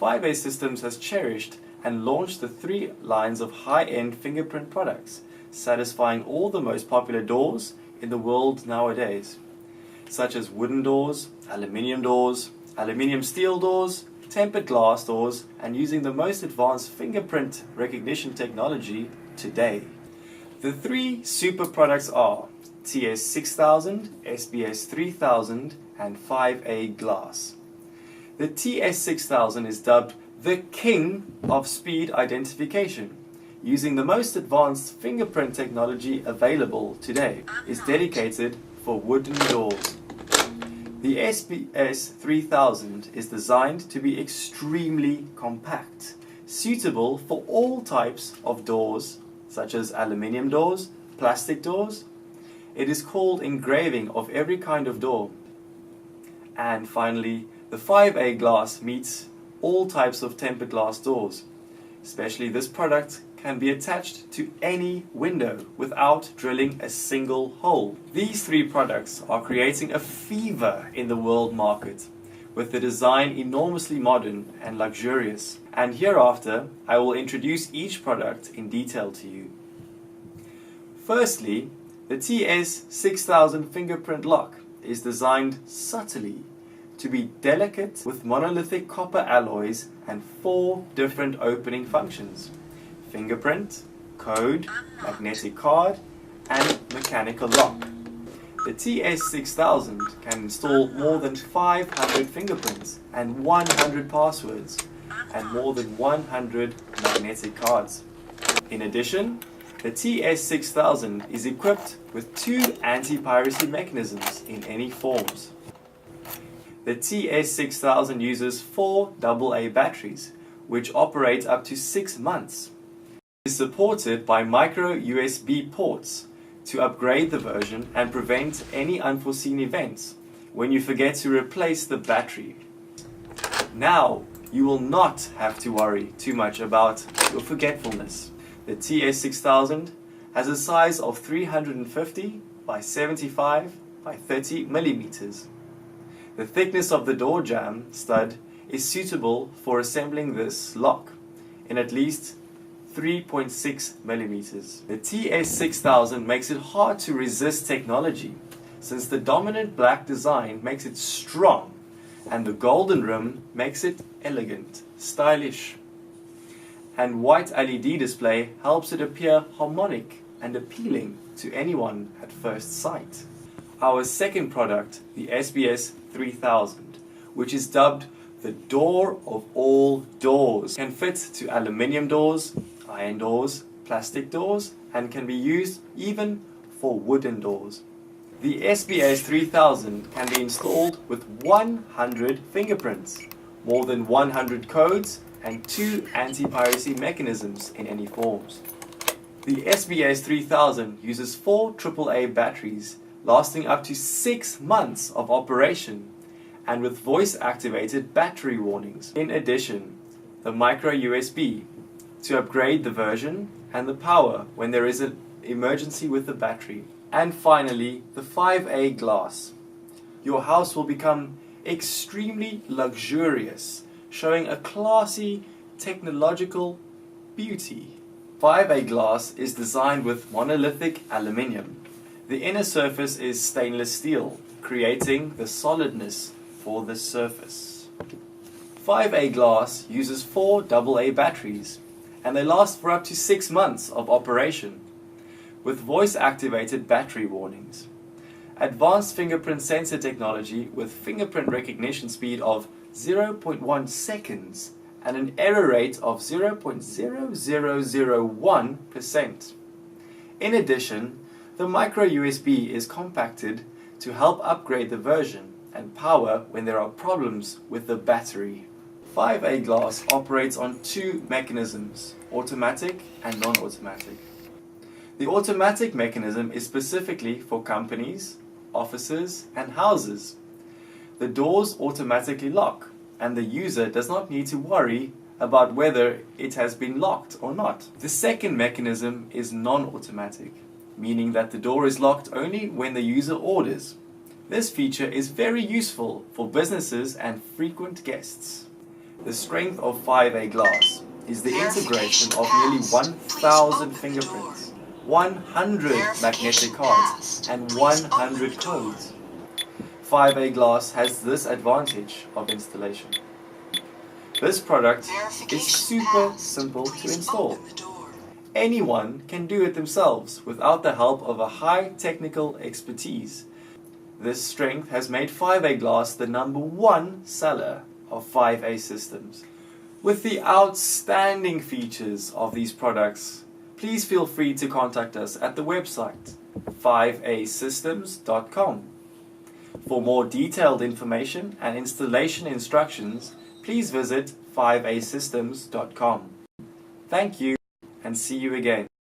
5A Systems has cherished and launched the 3 lines of high-end fingerprint products, satisfying all the most popular doors in the world nowadays, such as wooden doors, aluminium steel doors, tempered glass doors, and using the most advanced fingerprint recognition technology today. The 3 super products are TS6000, SBS3000, and 5A glass. The TS6000 is dubbed the king of speed identification. Using the most advanced fingerprint technology available today, is dedicated for wooden doors. The SBS3000 is designed to be extremely compact, suitable for all types of doors, such as aluminium doors, plastic doors. It is called engraving of every kind of door. And finally, the 5A glass meets all types of tempered glass doors. Especially this product can be attached to any window without drilling a single hole. These 3 products are creating a fever in the world market, with the design enormously modern and luxurious. And hereafter, I will introduce each product in detail to you. Firstly, the TS6000 fingerprint lock is designed subtly to be delicate with monolithic copper alloys and 4 different opening functions: fingerprint, code, magnetic card, and mechanical lock. The TS6000 can install more than 500 fingerprints and 100 passwords and more than 100 magnetic cards. In addition, the TS6000 is equipped with 2 anti-piracy mechanisms in any forms. The TS6000 uses 4 AA batteries, which operate up to 6 months. It is supported by micro USB ports to upgrade the version and prevent any unforeseen events when you forget to replace the battery. Now, you will not have to worry too much about your forgetfulness. The TS6000 has a size of 350 by 75 by 30 millimeters. The thickness of the door jamb stud is suitable for assembling this lock in at least 3.6 millimeters. The TS6000 makes it hard to resist technology, since the dominant black design makes it strong and the golden rim makes it elegant, stylish. And white LED display helps it appear harmonic and appealing to anyone at first sight. Our second product, the SBS3000, which is dubbed the door of all doors, can fit to aluminium doors, iron doors, plastic doors, and can be used even for wooden doors. The SBS3000 can be installed with 100 fingerprints, more than 100 codes, and 2 anti-piracy mechanisms in any forms. The SBS3000 uses 4 AAA batteries lasting up to 6 months of operation and with voice-activated battery warnings. In addition, the micro USB to upgrade the version and the power when there is an emergency with the battery. And finally, the 5A glass. Your house will become extremely luxurious, showing a classy technological beauty. 5A glass is designed with monolithic aluminium. The inner surface is stainless steel, creating the solidness for the surface. 5A glass uses 4 AA batteries, and they last for up to 6 months of operation, with voice-activated battery warnings. Advanced fingerprint sensor technology with fingerprint recognition speed of 0.1 seconds and an error rate of 0.0001%. In addition, the micro USB is compacted to help upgrade the version and power when there are problems with the battery. 5A glass operates on 2 mechanisms, automatic and non-automatic. The automatic mechanism is specifically for companies, offices, and houses. The doors automatically lock, and the user does not need to worry about whether it has been locked or not. The second mechanism is non-automatic, meaning that the door is locked only when the user orders. This feature is very useful for businesses and frequent guests. The strength of 5A glass is the integration of nearly 1,000 fingerprints, 100 magnetic cards, and 100 codes. 5A glass has this advantage of installation. This product is super simple to install. Anyone can do it themselves without the help of a high technical expertise. This strength has made 5A glass the #1 seller of 5A systems. With the outstanding features of these products, please feel free to contact us at the website 5asystems.com. For more detailed information and installation instructions, please visit 5asystems.com. Thank you and see you again.